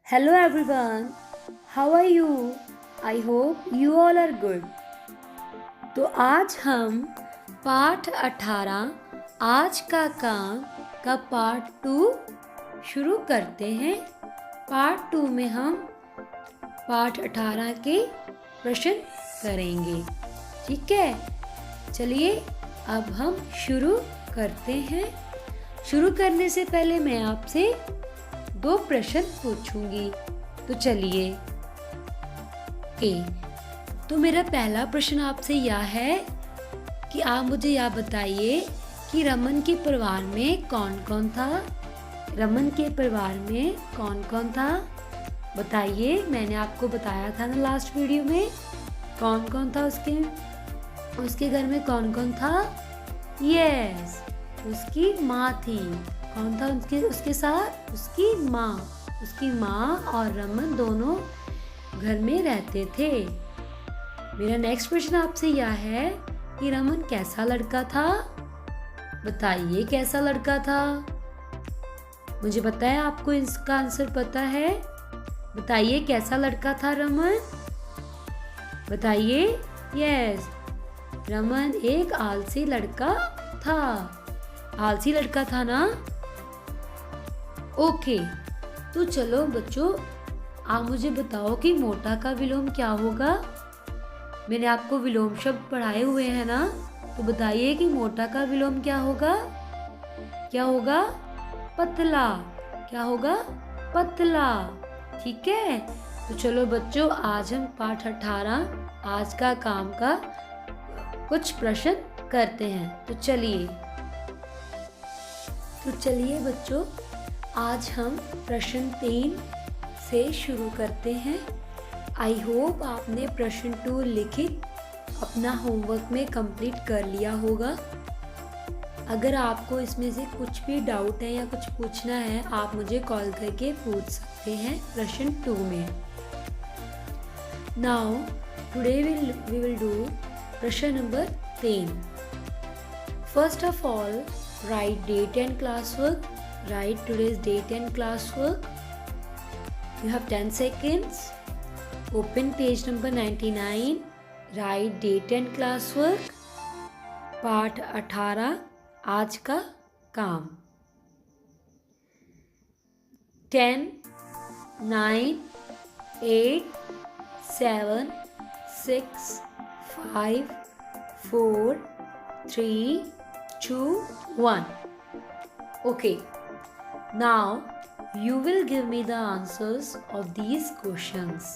Hello everyone, how are you? I hope you all are good. तो आज हम पाठ 18 आज का काम का पार्ट 2 शुरू करते हैं। पार्ट 2 में हम पाठ 18 के प्रश्न करेंगे। ठीक है, चलिए अब हम शुरू करते हैं। शुरू करने से पहले मैं आपसे 2 प्रश्न पूछूंगी। तो चलिए तो मेरा पहला प्रश्न आपसे यह है कि आप मुझे यह बताइए कि रमन के परिवार में कौन कौन था। रमन के परिवार में कौन कौन था बताइए। मैंने आपको बताया था ना लास्ट वीडियो में कौन कौन था उसके घर में कौन कौन था। यस, उसकी माँ थी। कौन था उसके साथ? उसकी माँ और रमन दोनों घर में रहते थे। मेरा नेक्स्ट प्रश्न आपसे यह है कि रमन कैसा लड़का था। बताइए कैसा लड़का था। मुझे पता है आपको इसका आंसर पता है। बताइए कैसा लड़का था रमन। बताइए। यस, रमन एक आलसी लड़का था। आलसी लड़का था ना। ओके, तो चलो बच्चों आप मुझे बताओ कि मोटा का विलोम क्या होगा। मैंने आपको विलोम शब्द पढ़ाए हुए हैं ना, तो बताइए कि मोटा का विलोम क्या होगा। क्या होगा? पतला। क्या होगा? पतला। ठीक है, तो चलो बच्चों आज हम पाठ 18 आज का काम का कुछ प्रश्न करते हैं। तो चलिए बच्चों आज हम प्रश्न 3 से शुरू करते हैं। आई होप आपने प्रश्न 2 लिखित अपना होमवर्क में कंप्लीट कर लिया होगा। अगर आपको इसमें से कुछ भी डाउट है या कुछ पूछना है आप मुझे कॉल करके पूछ सकते हैं प्रश्न 2 में। Now today we will do प्रश्न number 3। First of all write date and classwork. Write today's date and classwork. You have 10 seconds. Open page number 99. Write date and classwork. पाठ 18 आज का काम। 10 9 8 7 6 5 4 3 2 1. Okay, now you will give me the answers of these questions.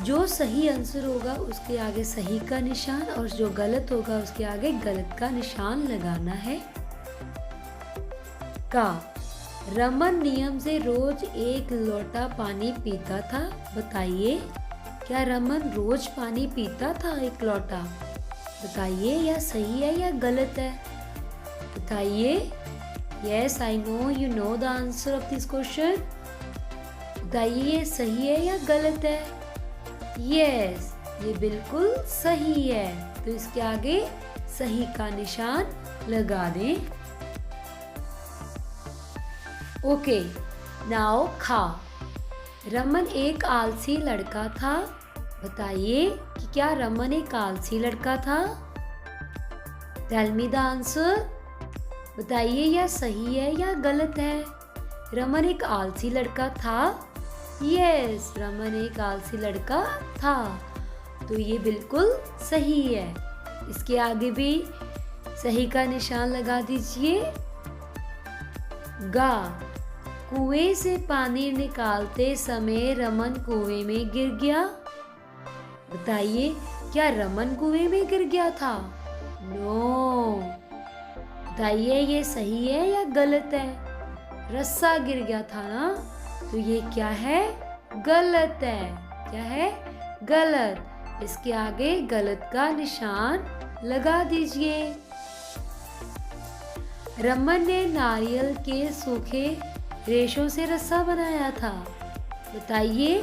जो सही answer होगा उसके आगे सही का निशान और जो गलत होगा उसके आगे गलत का निशान लगाना है। का रमन नियम से रोज 1 लोटा पानी पीता था। बताइए क्या रमन रोज पानी पीता था 1 लोटा। बताइए या सही है या गलत है। बताइए। Yes, I know you know the answer of this question. बताइए ये सही है या गलत है। यस, ये बिल्कुल सही है, तो इसके आगे सही का निशान लगा दें। ओके, नाउ खा रमन एक आलसी लड़का था। बताइए कि क्या रमन एक आलसी लड़का था। Tell me the answer. बताइए या सही है या गलत है। रमन एक आलसी लड़का था। यस, रमन एक आलसी लड़का था, तो ये बिल्कुल सही है। इसके आगे भी सही का निशान लगा दीजिए। गा कुएं से पानी निकालते समय रमन कुएं में गिर गया। बताइए क्या रमन कुएं में गिर गया था। नो। बताइए ये सही है या गलत है। रस्सा गिर गया था ना, तो ये क्या है? गलत है। क्या है? गलत। इसके आगे गलत का निशान लगा दीजिए। रमन ने नारियल के सूखे रेशों से रस्सा बनाया था। बताइए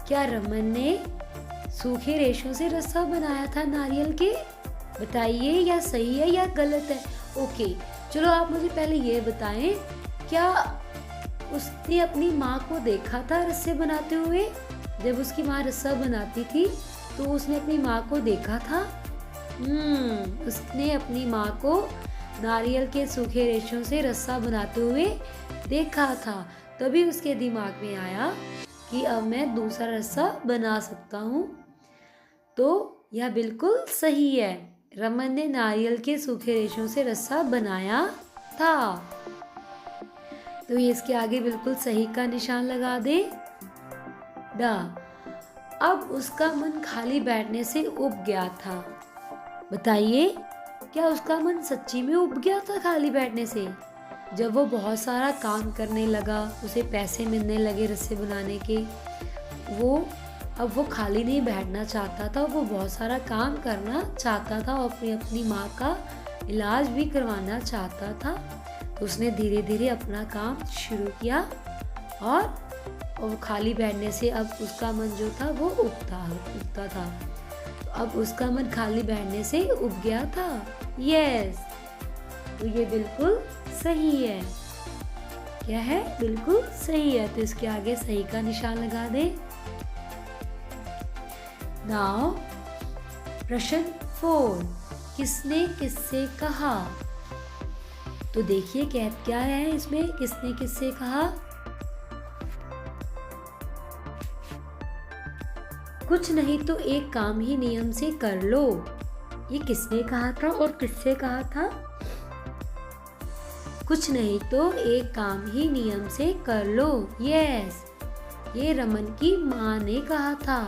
क्या रमन ने सूखे रेशों से रस्सा बनाया था नारियल के। बताइए या सही है या गलत है। ओके, चलो आप मुझे पहले ये बताएं, क्या उसने अपनी माँ को देखा था रस्से बनाते हुए? जब उसकी माँ रस्सा बनाती थी तो उसने अपनी माँ को देखा था। उसने अपनी माँ को नारियल के सूखे रेशों से रस्सा बनाते हुए देखा था। तभी उसके दिमाग में आया कि अब मैं दूसरा रस्सा बना सकता हूँ। तो यह बिल्कुल सही है, रमन ने नारियल के सूखे रेशों से रस्सा बनाया था। तो ये इसके आगे बिल्कुल सही का निशान लगा दे। ड, अब उसका मन खाली बैठने से उब गया था। बताइए, क्या उसका मन सच्ची में उब गया था खाली बैठने से? जब वो बहुत सारा काम करने लगा, उसे पैसे मिलने लगे रस्से बनाने के, अब वो खाली नहीं बैठना चाहता था, वो बहुत सारा काम करना चाहता था और अपनी माँ का इलाज भी करवाना चाहता था। तो उसने धीरे धीरे अपना काम शुरू किया और वो खाली बैठने से अब उसका मन जो था वो उबता था। तो अब उसका मन खाली बैठने से उब गया था। यस, तो ये बिल्कुल सही है। क्या है? बिल्कुल सही है। तो इसके आगे सही का निशान लगा दे। नाउ प्रश्न 4, किसने किससे कहा? तो देखिए क्या है इसमें, किसने किससे कहा? कुछ नहीं तो एक काम ही नियम से कर लो। ये किसने कहा था और किससे कहा था? कुछ नहीं तो एक काम ही नियम से कर लो। यस, ये रमन की माँ ने कहा था।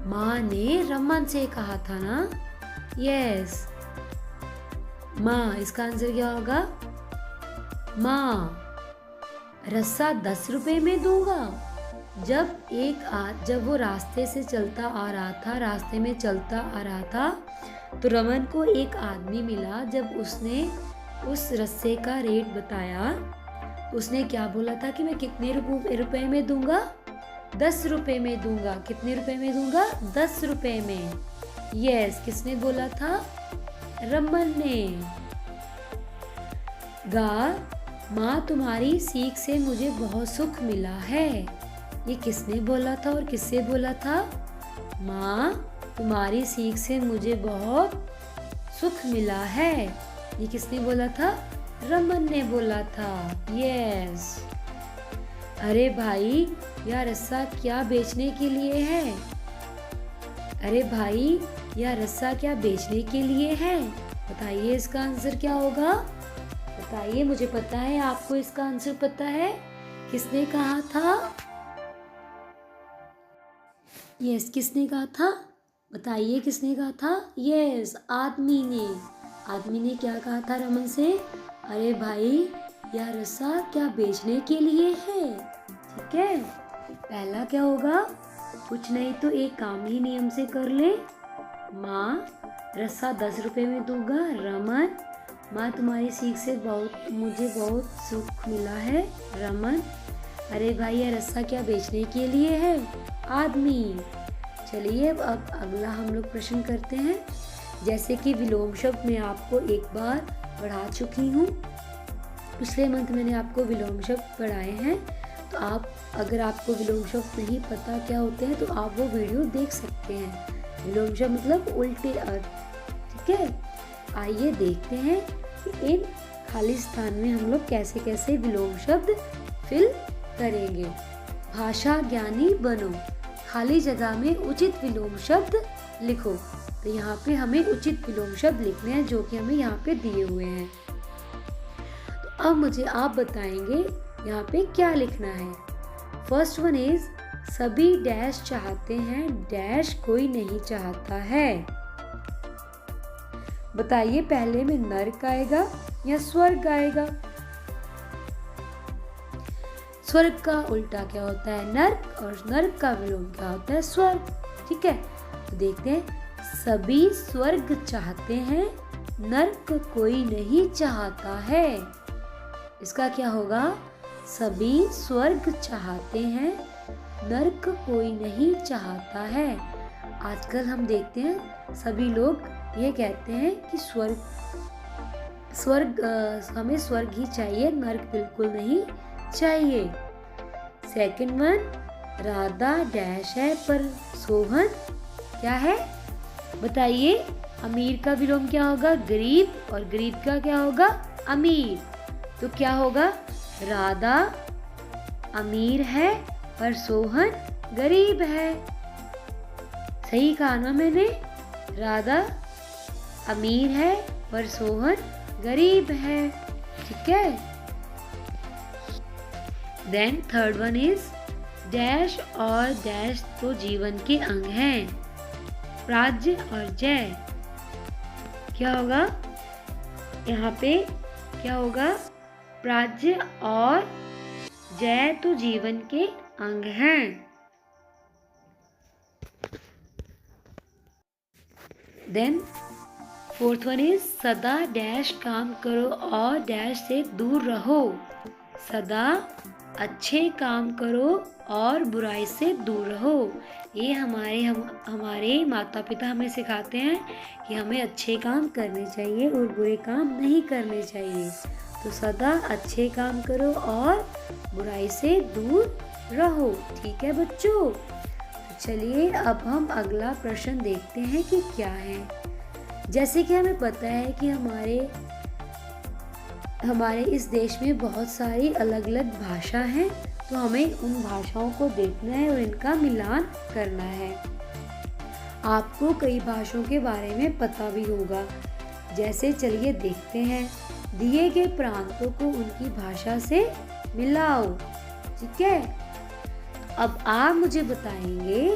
माँ ने रमन से कहा था ना। यस, माँ, इसका आंसर क्या होगा? माँ, रस्सा 10 रुपए में दूंगा। जब वो रास्ते में चलता आ रहा था तो रमन को एक आदमी मिला। जब उसने उस रस्से का रेट बताया, उसने क्या बोला था कि मैं कितने रुपए में दूंगा? 10 रुपए में दूंगा। कितने रुपए में दूंगा? 10 रुपए में। यस, किसने बोला था? रमन ने। गा, माँ तुम्हारी सीख से मुझे बहुत सुख मिला है। ये किसने बोला था और किससे बोला था? माँ, तुम्हारी सीख से मुझे बहुत सुख मिला है। ये किसने बोला था? रमन ने बोला था। यस। अरे भाई, यह रस्सा क्या बेचने के लिए है? अरे भाई, यह रस्सा क्या बेचने के लिए है? बताइए इसका आंसर क्या होगा? बताइए, मुझे पता है आपको इसका आंसर पता है। किसने कहा था? यस, किसने कहा था? बताइए किसने कहा था? यस, आदमी ने। आदमी ने क्या कहा था रमन से? अरे भाई, यह रस्सा क्या बेचने के लिए है? ठीक है, पहला क्या होगा? कुछ नहीं तो एक काम ही नियम से कर ले। माँ, रस्सा 10 रुपए में दूंगा। रमन, माँ तुम्हारी सीख से मुझे बहुत सुख मिला है। रमन, अरे भाई, यह रस्सा क्या बेचने के लिए है? आदमी। चलिए अब अगला हम लोग प्रश्न करते हैं। जैसे कि विलोम शब्द मैं आपको एक बार पढ़ा चुकी हूँ, पिछले मंथ मैंने आपको विलोम शब्द पढ़ाए हैं। तो अगर आपको विलोम शब्द नहीं पता क्या होते हैं तो आप वो वीडियो देख सकते हैं। विलोम शब्द मतलब उल्टे अर्थ। ठीक है, आइए देखते हैं कि इन खाली स्थान में हम लोग कैसे कैसे विलोम शब्द फिल करेंगे। भाषा ज्ञानी बनो। खाली जगह में उचित विलोम शब्द लिखो। तो यहाँ पे हमें उचित विलोम शब्द लिखने हैं जो कि हमें यहाँ पे दिए हुए हैं। तो अब मुझे आप बताएंगे यहाँ पे क्या लिखना है। फर्स्ट वन इज, सभी डैश चाहते हैं, डैश कोई नहीं चाहता है। बताइए, पहले में नर्क आएगा या स्वर्ग आएगा? स्वर्ग का उल्टा क्या होता है? नर्क। और नर्क का विलोम क्या होता है? स्वर्ग। ठीक है, तो देखते हैं। सभी स्वर्ग चाहते हैं, नर्क कोई नहीं चाहता है। इसका क्या होगा? सभी स्वर्ग चाहते हैं, नर्क कोई नहीं चाहता है। आजकल हम देखते हैं सभी लोग ये कहते हैं कि हमें स्वर्ग ही चाहिए, नर्क बिल्कुल नहीं चाहिए। सेकंड वन, राधा डैश है पर सोहन क्या है? बताइए। अमीर का विलोम क्या होगा? गरीब, और गरीब का क्या होगा? अमीर। तो क्या होगा? राधा अमीर है पर सोहन गरीब है। सही कहा ना मैंने? राधा अमीर है पर सोहन गरीब है। ठीक है। Then third one is dash और डैश तो जीवन के अंग हैं। प्राज्य और जय क्या होगा? यहाँ पे क्या होगा? प्राज्य और जय तो जीवन के अंग हैं। देन फोर्थ वन इज सदा डैश काम करो और डैश से दूर रहो। सदा अच्छे काम करो और बुराई से दूर रहो। ये हमारे माता पिता हमें सिखाते हैं कि हमें अच्छे काम करने चाहिए और बुरे काम नहीं करने चाहिए। तो सदा अच्छे काम करो और बुराई से दूर रहो। ठीक है बच्चों। तो चलिए अब हम अगला प्रश्न देखते हैं कि क्या है। जैसे कि हमें पता है कि हमारे इस देश में बहुत सारी अलग अलग भाषा हैं, तो हमें उन भाषाओं को देखना है और इनका मिलान करना है। आपको कई भाषाओं के बारे में पता भी होगा। जैसे चलिए देखते हैं। दिए गए प्रांतों को उनकी भाषा से मिलाओ। ठीक है। अब आप मुझे बताएंगे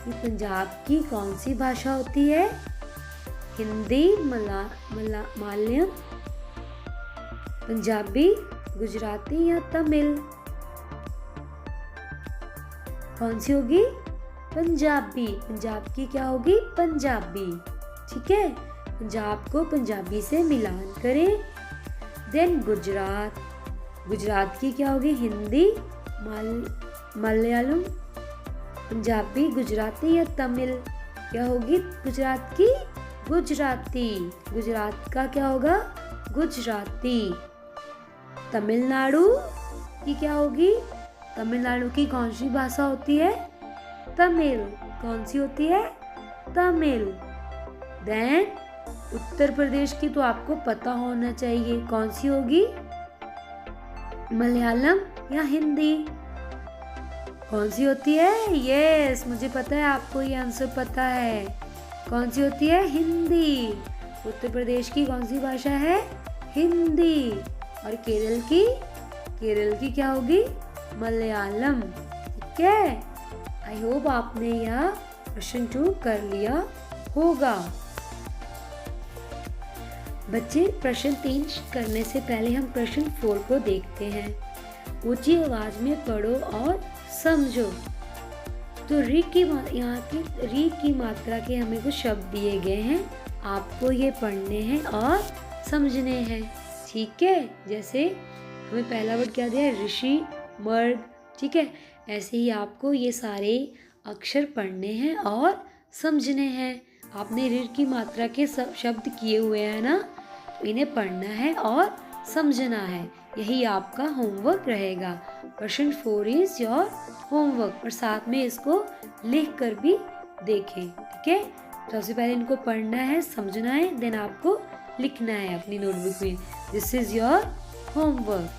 कि पंजाब की कौन सी भाषा होती है? हिंदी, मलयालम, पंजाबी, गुजराती या तमिल? कौन सी होगी? पंजाबी। पंजाब की क्या होगी? पंजाबी। ठीक है। पंजाब को पंजाबी से मिलान करें। देन गुजरात। गुजरात की क्या होगी? हिंदी, मलयालम, पंजाबी, गुजराती या तमिल? क्या होगी गुजरात की? गुजराती। गुजरात का क्या होगा? गुजराती। तमिलनाडु की क्या होगी? तमिलनाडु की कौन सी भाषा होती है? तमिल। कौन सी होती है? तमिल। देन उत्तर प्रदेश की तो आपको पता होना चाहिए, कौन सी होगी? मलयालम या हिंदी? कौन सी होती है? यस, मुझे पता है आपको ये आंसर पता है। कौन सी होती है? हिंदी। उत्तर प्रदेश की कौन सी भाषा है? हिंदी। और केरल की क्या होगी? मलयालम। ठीक है। आई होप आपने यह प्रश्न 2 कर लिया होगा। बच्चे, प्रश्न 3 करने से पहले हम प्रश्न 4 को देखते हैं। ऊंची आवाज में पढ़ो और समझो। तो री की मात्रा के हमें कुछ शब्द दिए गए हैं, आपको ये पढ़ने हैं और समझने हैं। ठीक है। जैसे हमें पहला वर्ड क्या दिया है? ऋषि, मर्ग। ठीक है। ऐसे ही आपको ये सारे अक्षर पढ़ने हैं और समझने हैं। आपने ऋ की मात्रा के सब शब्द किए हुए हैं ना, इन्हें पढ़ना है और समझना है। यही आपका होमवर्क रहेगा। Question 4 is your homework. और साथ में इसको लिख कर भी देखें। ठीक है। सबसे पहले इनको पढ़ना है, समझना है, देन आपको लिखना है अपनी नोटबुक में। This is your homework.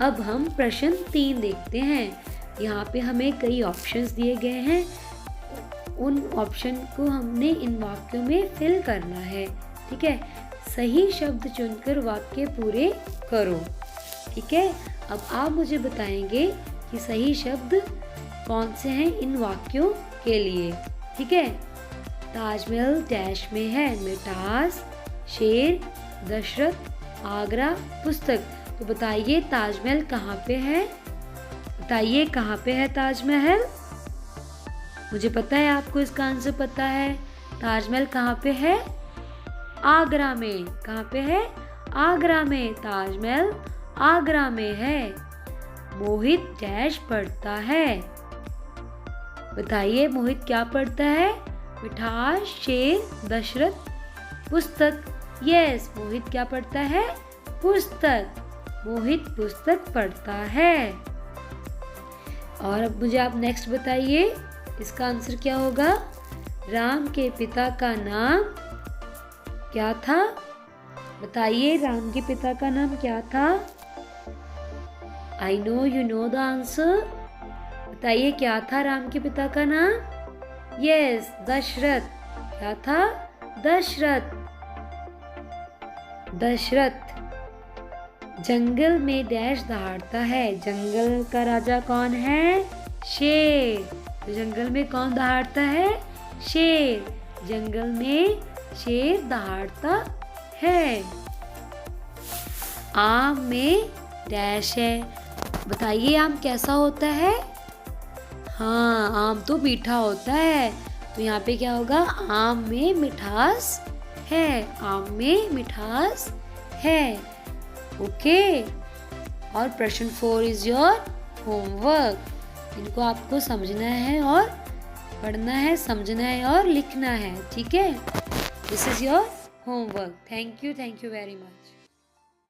अब हम प्रश्न 3 देखते हैं। यहाँ पे हमें कई ऑप्शंस दिए गए हैं। उन ऑप्शन को हमने इन वाक्यों में फिल करना है। ठीक है। सही शब्द चुनकर वाक्य पूरे करो। ठीक है। अब आप मुझे बताएंगे कि सही शब्द कौन से हैं इन वाक्यों के लिए। ठीक है। ताजमहल डैश में है। मिठास, शेर, दशरथ, आगरा, पुस्तक। तो बताइए ताजमहल कहाँ पे है? बताइए कहाँ पे है ताजमहल? मुझे पता है आपको इसका आंसर पता है। ताजमहल कहाँ पे है? आगरा में। कहाँ पे है? आगरा में। ताजमहल आगरा में है। मोहित डैश पढ़ता है। बताइए मोहित क्या पढ़ता है? मिठास, शेर, दशरथ, पुस्तक। यस, मोहित क्या पढ़ता है? पुस्तक। मोहित पुस्तक पढ़ता है। और अब मुझे आप नेक्स्ट बताइए, इसका आंसर क्या होगा? राम के पिता का नाम क्या था? बताइए, राम के पिता का नाम क्या था? I know you know the answer. बताइए, क्या था राम के पिता का नाम? यस, दशरथ। क्या था? दशरथ। दशरथ। जंगल में डैश दहाड़ता है। जंगल का राजा कौन है? शेर। तो जंगल में कौन दहाड़ता है? शेर। जंगल में शेर दहाड़ता है। आम में डैश है। बताइए, आम कैसा होता है? हाँ, आम तो मीठा होता है। तो यहाँ पे क्या होगा? आम में मिठास है। आम में मिठास है। ओके। और प्रश्न 4 इज योर होमवर्क। इनको आपको समझना है और पढ़ना है, समझना है और लिखना है। ठीक है, this is your homework. Thank you very much.